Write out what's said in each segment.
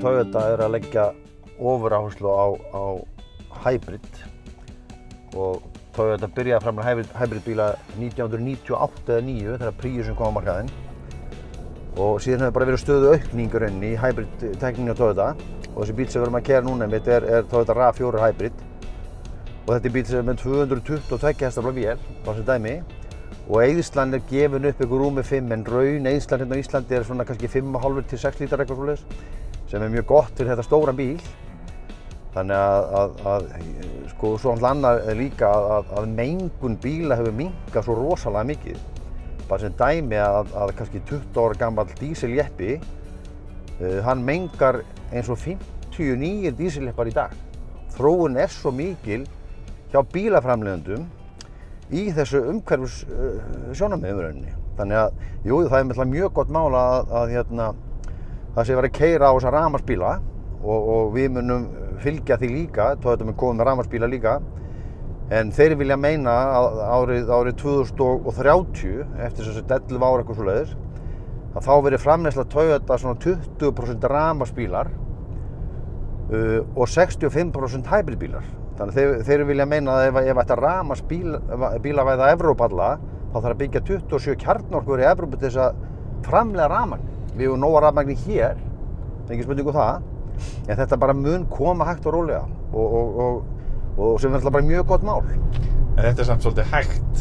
Toyota að leggja ofuráherslu á hybrid og Toyota byrjaði að framleiða hybridbíla 1998 eða 9 þegar Priusin kom á markaðinn og síðan hefur bara verið stöðu aukningur í hybrid-tekninni á Toyota og þessi bíl sem við erum að keyra núna er Toyota RAV4 hybrid og þetta er bíl sem er með 222 hestafla vél á þessu dæmi og eyðslan er gefin upp ykkur rúmi 5 en raun eyðslan hérna á Íslandi er svona kannski 5,5 til 6 lítar eitthvað svoleiðis sem er mjög gott fyrir þetta stóra bíl. Þannig að sko svo annað líka að mengun bíla hefur minnkað svo rosalega mikið. Bara sem dæmi að kannski 20 ára gamall dísiljeppi, hann mengar eins og 59 dísiljeppar í dag. Þróun er svo mikil hjá bílaframleiðendum í þessu umhverfis sjónarmiðum í rauninni. Þannig að jú, það er mjög gott mál að það sé verið að keyra á þessa rafmagnsbíla og við munum fylgja því líka, Toyota mun koma með rafmagnsbíla líka en þeir vilja meina að árið 2030 eftir þessi 11 ára eitthvað svoleiðis að þá verið framleiðsla Toyota svona 20% rafmagnsbílar og 65% hybridbílar. Þannig að þeir vilja meina að ef þetta rafmagnsbílavæða Evrópu alla þá þarf að byggja 27 kjarnorkuver í Evrópu til þess að framleiða rafmagn. Við höfum nóga rafmagni hér, engin spurning um það. En þetta bara mun koma hægt og rólega og sem er alltaf bara mjög gott mál. En þetta er samt svolítið hægt,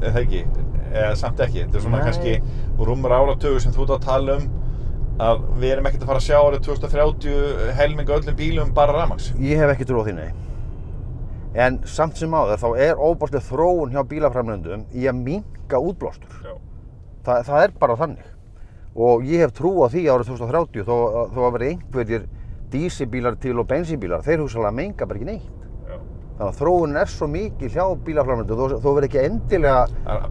eða ekki? Eða samt ekki? Þetta er svona kannski rúmur áratugur sem þú ert að tala að við erum ekkert að fara að sjá árið 2030 helminga öllum bílum bara rafmagns. Ég hef ekki trú á því, nei. En samt sem áður þá er óbærslega þróun hjá bílaframleiðendum í að minnka útblástur. Það er bara þannig. Og ég hef trú á því árið 2030 þó að verði einhverjir dísilbílar til og bensínbílar, þeir hugsanlega menga bara ekki neitt. Já. Þannig að þróunin er svo mikil hjá bílaframleiðendum, þó verði ekki endilega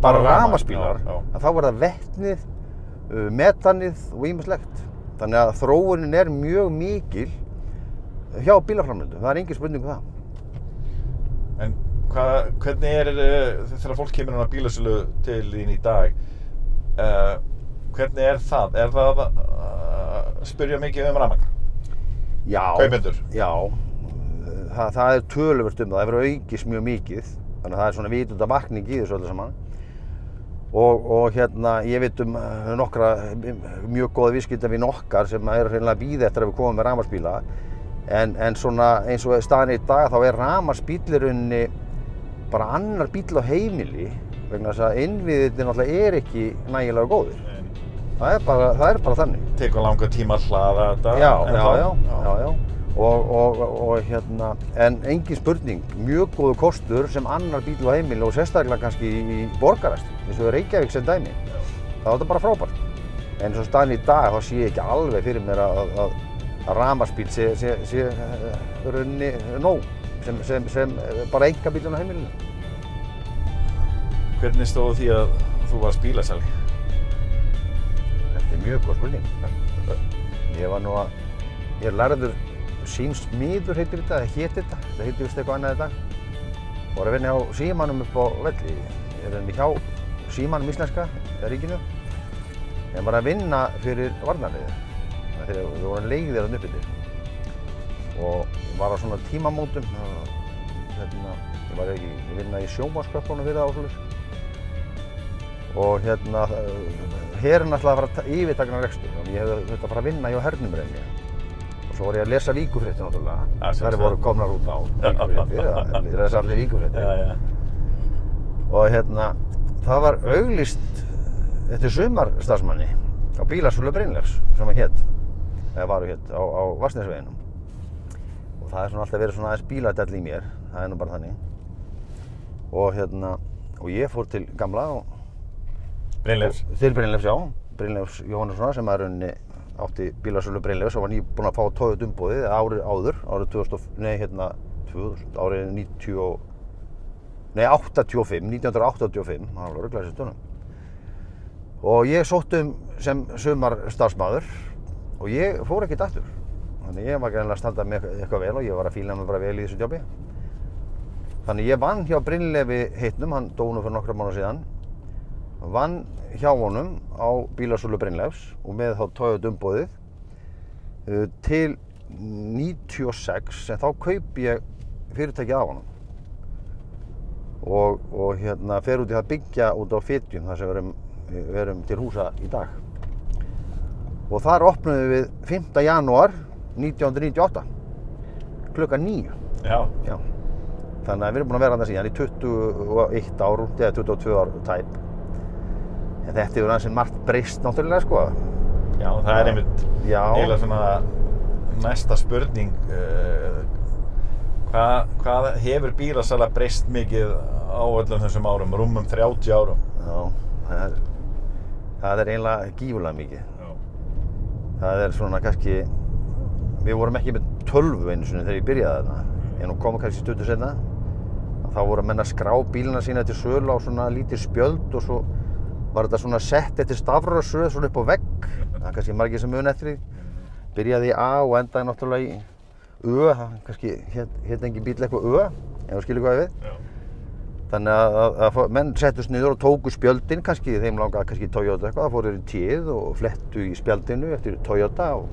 bara rafmagnsbílar, að þá verða vetnið, metanið og ýmislegt. Þannig að þróunin er mjög mikil hjá bílaframleiðendum, það er engin spurning um það. En hvernig er þegar fólk kemur inn á bílasölu til þín í dag, hvernig er það? Er það að spyrja mikið rafmagn? Já, kaupendur? Já, það er töluvert það hefur aukist mjög mikið, þannig að það er svona vitundarvakning í þessu öllu saman. Og hérna, ég veit nokkra mjög góða viðskiptavini okkar sem eru hreinlega að bíða eftir að við komum með rafmagnsbíla, en svona eins og staðan í dag þá er rafmagnsbíll í rauninni bara annar bíll á heimili vegna þess að innviðirnir náttúrulega er ekki nægilega góðir. Það er bara þannig. Tekur langa tíma að hlaða þetta? Já. Og hérna, en engin spurning, mjög góður kostur sem annar bíl á heimili og sérstaklega kannski í borgaræsti, eins og Reykjavík sem dæmi. Það er þetta bara frábært. En eins og staðan í dag þá sé ég ekki alveg fyrir mér að rafmagnsbíl sé rauninni nóg sem bara einkabílinn á heimilinu. Hvernig stóð því að þú varst bílasali? Þetta er mjög góð spurning. Ég lærður símsmiður heitir þetta, þetta heitir vist eitthvað annað í dag. Og var að vinna hjá Símanum upp á Velli. Ég er hjá Símanum íslenska, ríkinu. En var að vinna fyrir varnarliðið. Þegar við vorum leigðir þarna uppi til. Og ég var á svona tímamótum. Ég var ekki að vinna í sjónvarpsköppunum fyrir það og svoleiðis. Og hérna, herinn ætlaði að fara að yfirtaka rekstur og ég hefði þurft að fara að vinna hjá hernum reyni. Og svo var ég að lesa víkufréttir náttúrulega. Þær voru komnar út á víkufréttir, ég lesa allir víkufréttir. Og hérna, það var auglýst eftir sumarstarfsmanni á bílasölu Brynleifs sem hann hét, eða var á Vatnsnesveginum. Og það er svona alltaf verið svona aðeins bíladell í mér, það er nú bara þannig. Og hérna, og ég fór til gamla og Brynleifs? Til Brynleifs, já. Brynleifs Jóhannessonar sem átti bílasölu Brynleifs og var nýbúinn að fá Toyota umboðið árið áður, árið 1985, það var ruglaðið sér stunum. Og ég sótti sem sumarstarfsmaður og ég fór ekkert aftur. Þannig ég var greinilega að standa með eitthvað vel og ég var að fíla mig bara vel í þessu jobbi. Þannig ég vann hjá Brynleifi heitnum, hann dó nú fyrir nokkra mánuði síðan. Vann hjá honum á bílasölu Brynleifs og með þá Toyota umboðið til 96 en þá kaupi ég fyrirtækið af honum og hérna fer út í það byggja út á Fitjum þar sem við erum til húsa í dag og þar opnuðum við 5. janúar 1998 klukkan 9. Já. Þannig að við erum búin að vera þarna síðan í 21 ár eða 22 ár tæp en þetta hefur aðeins margt breyst náttúrulega sko. Já, það er einmitt eiginlega svona næsta spurning hvað hefur bílasala breyst mikið á öllum þessum árum, rúmum 30 árum? Já, það er eiginlega gífurlega mikið. Já. Það er svona kannski, við vorum ekki með tölvu einu sinni þegar ég byrjaði þarna, en nú komum kannski stuttu seinna. Þá voru menn að skrá bílana sína til sölu á svona lítið spjöld og svo var þetta svona sett eftir stafröðsröð svona upp á vegg. Það er kannski margir sem muni eftir því. Byrjaði í A og endaði náttúrulega í Ö, það kannski hét engin bíl eitthvað Ö, ef þú skilur hvað ég við. Já. Þannig að menn settust niður og tóku spjöldin kannski, þeim langaði kannski Toyota eitthvað, það fóru í tíð og flettu í spjaldinu eftir Toyota og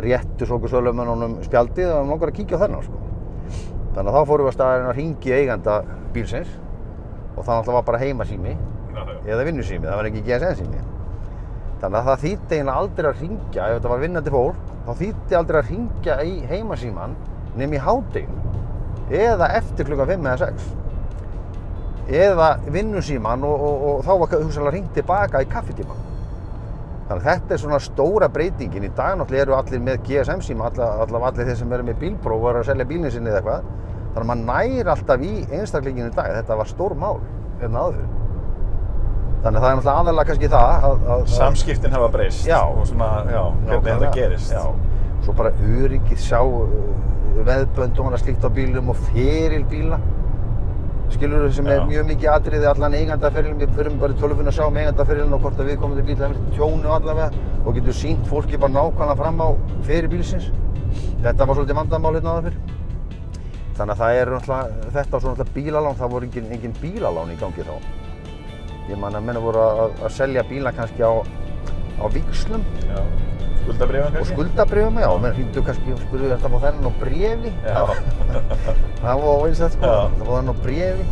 réttu svo okkur sölumönnunum spjaldið og þeim langaði að kíkja á þennan sko. Þannig að þá fórum við að staðarinn að hringja eiganda bílsins og það náttúrulega var bara heimasími eða vinnusími, það var ekki GSM-sími. Þannig að það þýddi eiginlega aldrei að hringja, ef þetta var vinnandi fólk, þá þýddi aldrei að hringja í heimasíman nema í hádeginu eða eftir klukkan 5 eða 6 eða vinnusíman og þá var hugsanlega hringt tilbaka í kaffitíma. Þannig að þetta er svona stóra breytingin. Í dag náttúrulega eru allir með GSM-síma, allavega allir þeir sem eru með bílpróf og eru að selja bílinn sinni eða eitthvað. Þannig að maður nær alltaf í einstaklinginu í dag. Þetta var stór mál hérna áður. Þannig að það er náttúrulega aðalega kannski það að samskiptin hafa breyst og svona, hvernig þetta gerist. Já, svo bara öryggið sjá veðbönd og annað slíkt á bílum og ferilbíla. Skilur sem er mjög mikið atriði allan eigendaferilin, við förum bara í tölvuna að sjá eigendaferilin og hvort að viðkomandi bíl hefur tjónu allavega og getur sýnt fólki bara nákvæmlega fram á ferilbílsins. Þetta var svolítið vandamál hérna áður fyrr. Þannig að það er náttúrulega, þetta var svo náttúrulega bílalán, það voru engin bílalán í gangi þá. Ég man að menn voru að selja bíla kannski á víxlum. Já. Skuldabréfum kannski? Og skuldabréfum, já. Menn hringdu kannski og spurðu þetta á þennan á bréfi. Já. Það var óeinsett sko. Það var þennan á bréfi.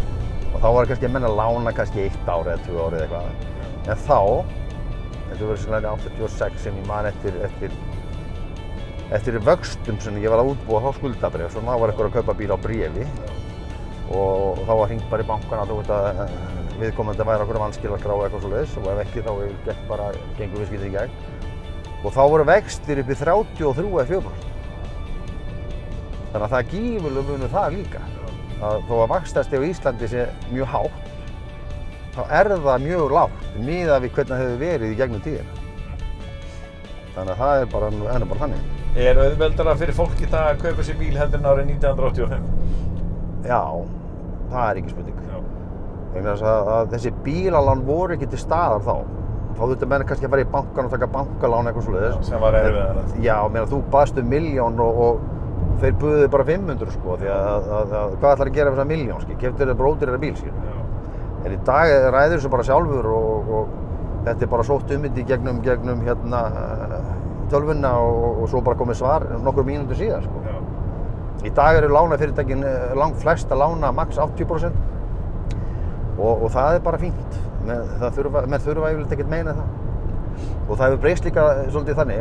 Og þá var kannski að menn að lána kannski 1 ár eða 2 ár eða eitthvað. En þá, þetta var svona 86 sem ég man eftir vöxtum sem ég var að útbúa þá skuldabréf. Svo þá var eitthvað að kaupa bíl á bréfi. Og þá var hringt bara í bankana, þú veit að viðkomandi væri okkur vanskilaskrá eða eitthvað svoleiðis og ef ekki þá gengur viðskiptið í gegn. Og þá voru vextir upp í 33 eða 4%. Þannig að það er gífurlegur munur það líka. Að þó að vaxtastig á Íslandi sé mjög hátt, þá er það mjög lágt miðað við hvernig það hefur verið í gegnum tíðina. Þannig að það er bara þannig. Er auðveldara fyrir fólk í dag að kaupa sér bíl heldur en árið 1985? Já, það er ekki spurning. Vegna þess að þessi bílalán voru ekki til staðar þá. Þá þurftu menn kannski að fara í bankann og taka bankalán eitthvað svoleiðis. Já, sem var erfiðara. Já, meðan þú baðst 1 milljón og þeir buðu bara 500 sko, því að hvað ætlar að gera með þessa milljón skil? Keyptir þér bara ódýrari bíl skil. Já. En í dag ræður þessu bara sjálfur og þetta er bara sótt í gegnum hérna tölvuna og svo bara komið svar nokkur mínútur síðar sko. Já. Í dag eru lánafyrirtækin langflest að lána max 80% og það er bara fínt. Menn þurfa yfirleitt ekkert meina það. Og það hefur breyst líka svolítið þannig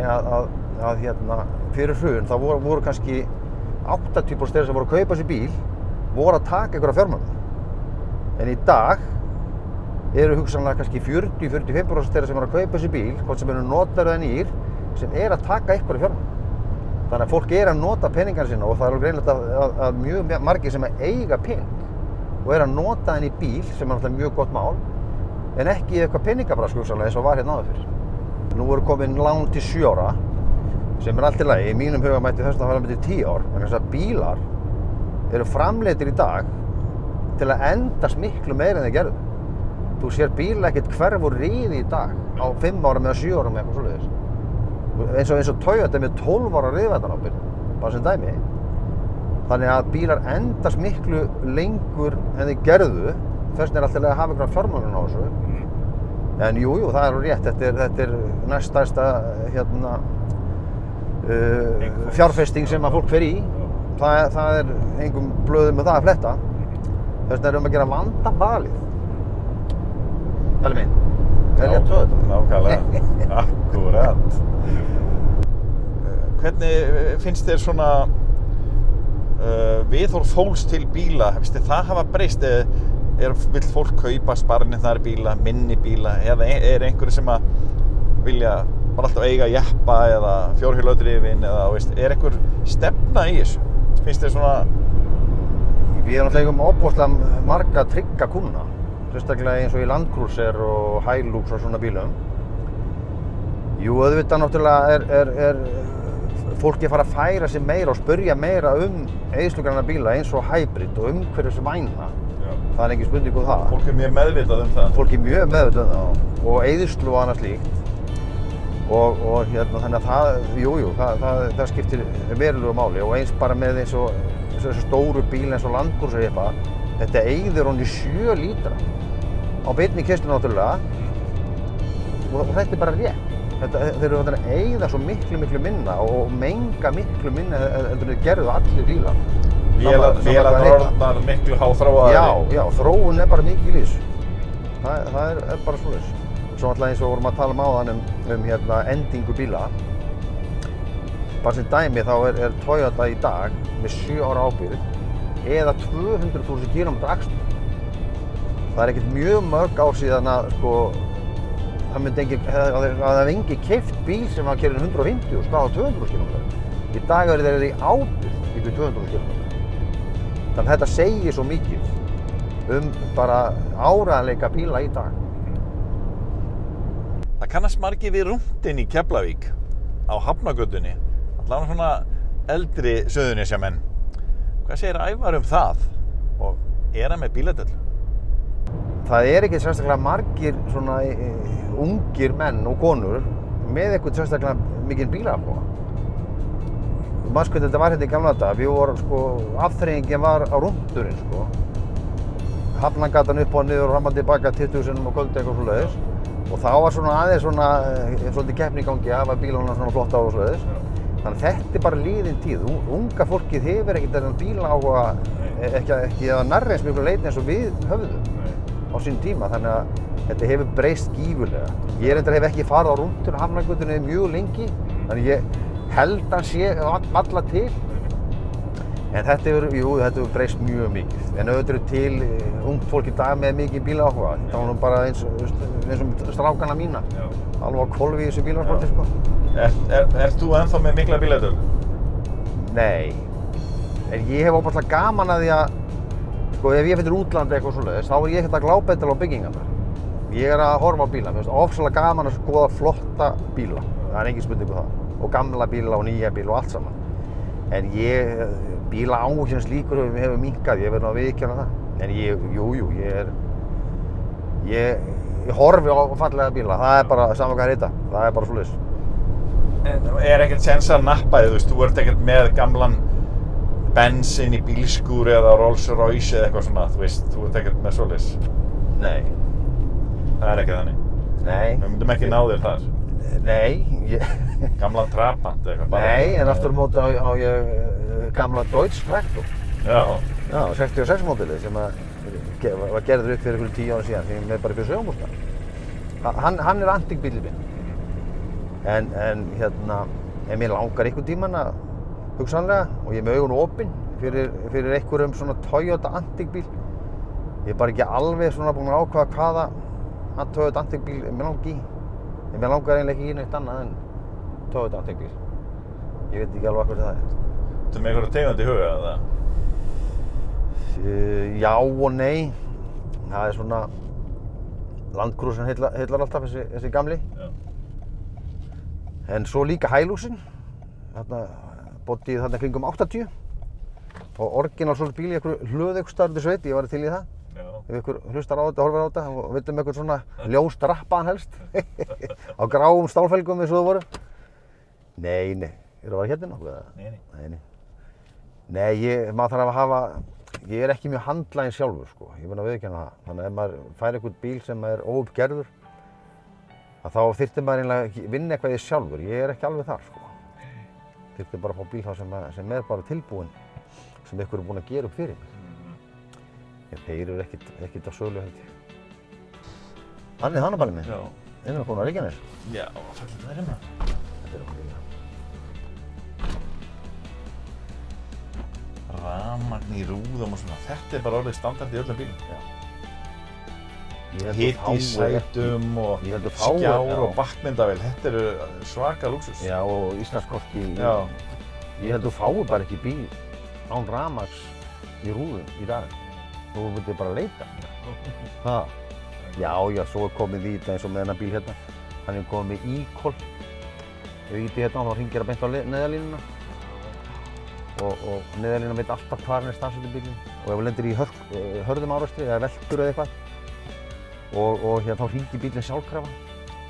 að hérna, fyrir hrun þá voru kannski 80% þeirra sem voru að kaupa sér bíl voru að taka einhverja fjármögnun. En í dag eru hugsanlega kannski 40–45% þeirra sem eru að kaupa sér bíl, hvort sem eru notaður eða nýr, sem að taka einhverja fjármögnun. Þannig að fólk að nota peningana sína og það er alveg greinilegt að mjög margir sem eiga pening og að nota henni í bíl, sem náttúrulega mjög gott mál, en ekki í eitthvað peningabrask hugsanlega eins og var hérna áður fyrr. Nú eru komin lán til 7 ára, sem allt í lagi, í mínum huga mætti þess að fara með til 10 ár, en þess að bílar eru framleiddir í dag til að endast miklu meira en þeir gerðu. Þú sér bíla ekkert hverf úr riði í dag á 5 árum eða 7 árum eitthvað svoleiðis. Eins og Toyota með 12 ára riðvættarábyrgð, bara sem dæmi. Þannig að bílar endast miklu lengur en þeir gerðu, þess vegna alltaf að hafa einhverja fjármögnun á þessu. En jú, það er rétt, þetta er næststærsta fjárfesting sem að fólk fer í. Það engum blöðum með það að fletta. Þess vegna erum við að gera vanda valið. Talið minn. Velja Toyota. Nákvæmlega. Akkúrat. Hvernig finnst þér svona viðhorf fólks til bíla? Finnst þér það hafa breyst? Vill fólk kaupa sparnirnar bíla, minni bíla, eða einhverju sem að vilja bara alltaf eiga jeppa eða fjórhjóladrifin eða einhver stefna í þessu? Finnst þér svona... Við erum náttúrulega óbúslega marga trygga kúnna, sérstaklega eins og í Land Cruiser og Hilux og svona bílum. Jú, auðvitað náttúrulega er fólki fara að færa sig meira og spyrja meira eyðslugræna bíla eins og hybrid og umhverfisvæna. Það er engin spurning það. Fólk mjög meðvitað það. Fólk mjög meðvitað það og eyðslu og annað slíkt. Og hérna þannig að það skiptir verulegu máli og eins bara með eins og þessu stóru bíl eins og Land Cruiser jeppa. Þetta eyðir honum 7 lítra á beinni keyrslu náttúrulega og þetta bara rétt. Þeir eru að eyða svo miklu minna og menga miklu minna heldur þeir gerðu allir bílar. Vélar orðnar miklu háþróaðari. Já, þróun bara mikil í þessu. Það er bara svoleiðis. Svo alltaf eins og vorum að tala áðan hérna endingu bíla. Bara sem dæmi þá er Toyota í dag með 7 ára ábyrgð eða 200.000 km akstur. Það er ekkert mjög mörg ár síðan að það hef engi keypt bíl sem að keyra 150 og spara 200.000 km. Í dag eru þeir í ábyrgð yfir 200.000 km. Þannig að þetta segir svo mikið bara áreiðanleika bíla í dag. Það kannast margir við rúntinn í Keflavík á Hafnargötunni, allavega svona eldri Suðurnesjamenn. Hvað segir Ævar það og hann með bíladöll? Það ekki sérstaklega margir svona ungir menn og konur með eitthvað sérstaklega mikinn bílaáhuga. Manstu hvernig þetta var hérna í gamla daga, við vorum afþreyingin var á rúnturinn Hafnargatan upp og niður og fram og tilbaka 20 sinnum á kvöldi eitthvað svoleiðis. Og þá var svona aðeins svolítið keppni í gangi að hafa bílana svona flotta og svoleiðis. Þannig að þetta bara liðin tíð. Unga fólkið hefur ekkert þennan bílaáhuga ekki að nærri eins miklu leyti eins og við höfðum á sín tíma. Þannig að þetta hefur breyst gífurlega. Ég reyndar hef ekki farið á rúntur Hafnargötunni mjög lengi. Þannig ég held að sé alla til. En þetta hefur breyst mjög mikið. En auðvitað til ungt fólk í dag með mikið bílaáhuga. Það var nú bara eins og strákana mína. Alveg á hvolfi í þessu bílasporti Ert þú ennþá með mikla bíladöll? Nei. En ég hef óbærslega gaman að því að ef ég fyrir útlandi eitthvað svoleiðis, þá ég ekkert að glábedala á byggingarnar. Ég að horfa á bíla. Mér finnst ofsalega gaman að skoða flotta bíla. Það engin spurning það. Og gamla bíla og nýja bíla og allt saman. En bíla áhuginn slíkur hefur minnkað, ég verð að viðurkenna það. En ég horfi á fallega bíla, það bara saman hvað heita, það bara svoleiðis. En ekkert séns að nappa þig, þú ert ekkert með gamlan bensín í bílskúr eða Rolls Royce eða eitthvað svona, þú ert ekkert með svoleiðis? Nei. Það ekki þannig? Nei. Við myndum ekki ná þér þar? Nei. Gamlan Trabant eitthvað? Nei, en aftur á móti á ég gamla Deutz Traktor. Já. Já, 66 módelið sem var gerður upp fyrir 10 ára síðan, sem er bara fyrir sögumústa. Hann er antíkbílinn minn. En mér langar einhvern tímann að hugsanlega, og ég er með augun opin fyrir einhverjum svona Toyota antíkbíl. Ég er bara ekki alveg svona búinn að ákveða hvaða Toyota antíkbíl mér langar í. En mér langar eiginlega ekki í neitt annað en Toyota antíkbíl. Ég veit ekki alveg hvað það er. Þú með einhverja tegund í huga eða? Já og nei. Það er svona Land Cruiser heillar alltaf þessi gamli. Já. En svo líka Hiluxinn. Bodyið þarna kringum 80. Og orginal svona bíl í einhverju hlöðaukstarði sveit, ég var til í það. Já. Ef ykkur hlustar á þetta, horfir á þetta og veit eitthvað svona ljóst rappaðan helst. Á gráum stálfelgum eins og það voru. Nei. Eru að vera hérna nokkuð eða? Nei. Nei, maður þarf að hafa, ég er ekki mjög handlaginn sjálfur sko, ég verð að viðurkenna það. Þannig að ef maður fær einhvern bíl sem er óuppgerður, þá þyrfti maður eiginlega að vinna eitthvað í sjálfur. Ég er ekki alveg þar sko. þyrfti bara að fá bíl þá sem bara tilbúinn, sem ykkur búinn að gera upp fyrir mig. Þeir eru ekkert á sölu held ég. Þannig ballið minn. Já. Erum við komin á Reykjanes? Já, fallið það hérna. Þetta er okkur líka. Rafmagn í rúðum og svona. Þetta er bara orðið standard í öllum bílum. Já. Hitt í sætum og skjár og bakkmyndavél. Þetta eru svaka lúxus. Já, og Íslandskorti. Já. Ég held að þú fáir bara ekki bíl án rafmagns í rúðum í dag. Þú myndir bara leita. Ha. Já, svo er komið í þetta eins og með þennan bíl hérna. Hann er komið með e-call. Ef ég íti hérna þá hringir það beint á neðarlínuna. Og neðarlínan veit alltaf hvar hann er staðsettur bílinn. Og ef hann lendir í hörðum árekstri eða veltur eða eitthvað. Og hérna þá hringir bílinn sjálfkrafa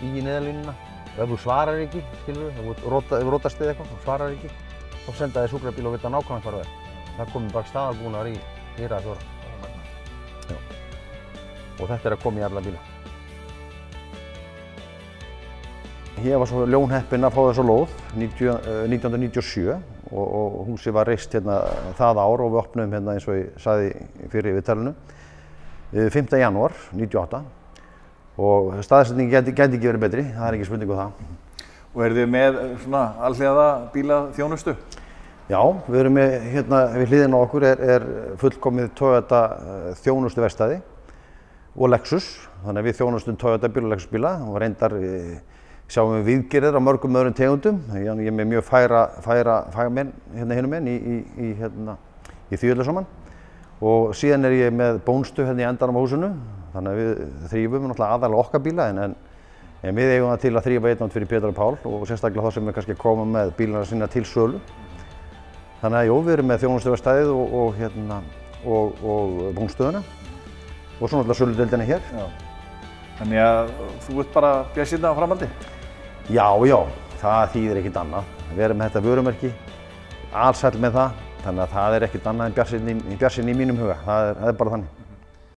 í neðarlínuna. Og ef þú svarar ekki, skilur við, ef þú rótast eða eitthvað, þú svarar ekki, þá senda þér sjúkrabíl og vita nákvæmlega hvar það er. Það komið bara staðarbúnaðar í Íraðsvöra. Og þetta er að koma í alla bíla. Ég var svo ljónheppinn að fá þessa lóð 1997 og húsið var reist hérna það ár og við opnuðum hérna eins og ég sagði fyrir viðtalinu 5. janúar 98 og staðsetningin gæti ekki verið betri, það er ekki spurning um það. Og eru þið með svona alhliða bílaþjónustu? Já, við erum með hérna við hliðina á okkur er fullkomið Toyota þjónustuverkstæði og Lexus, þannig að við þjónustum Toyota bíla og Lexus bíla og reyndar sjáum við viðgerðir á mörgum öðrum tegundum. Ég er með mjög fagmenn hérna hinum megin í því öllu saman og síðan er ég með bónstu hérna í endanum á húsinu, þannig að við þrífum náttúrulega aðalega okkar bíla en við eigum það til að þrífa einn fyrir Pétur og Pál og sérstaklega þá sem er kannski að koma með bílana sína til sölu. Þannig að jú, við erum með þjónustuverkstæðið og bónstöðuna. Og svo náttúrulega söludeildina hér. Já. Þannig að þú ert bara bjartsýnn á framhaldi? Já, það þýðir ekkert annað. Við erum með þetta vörumerki, alsæll með það, þannig að það er ekkert annað en bjartsýnn í mínum huga. Það er bara þannig.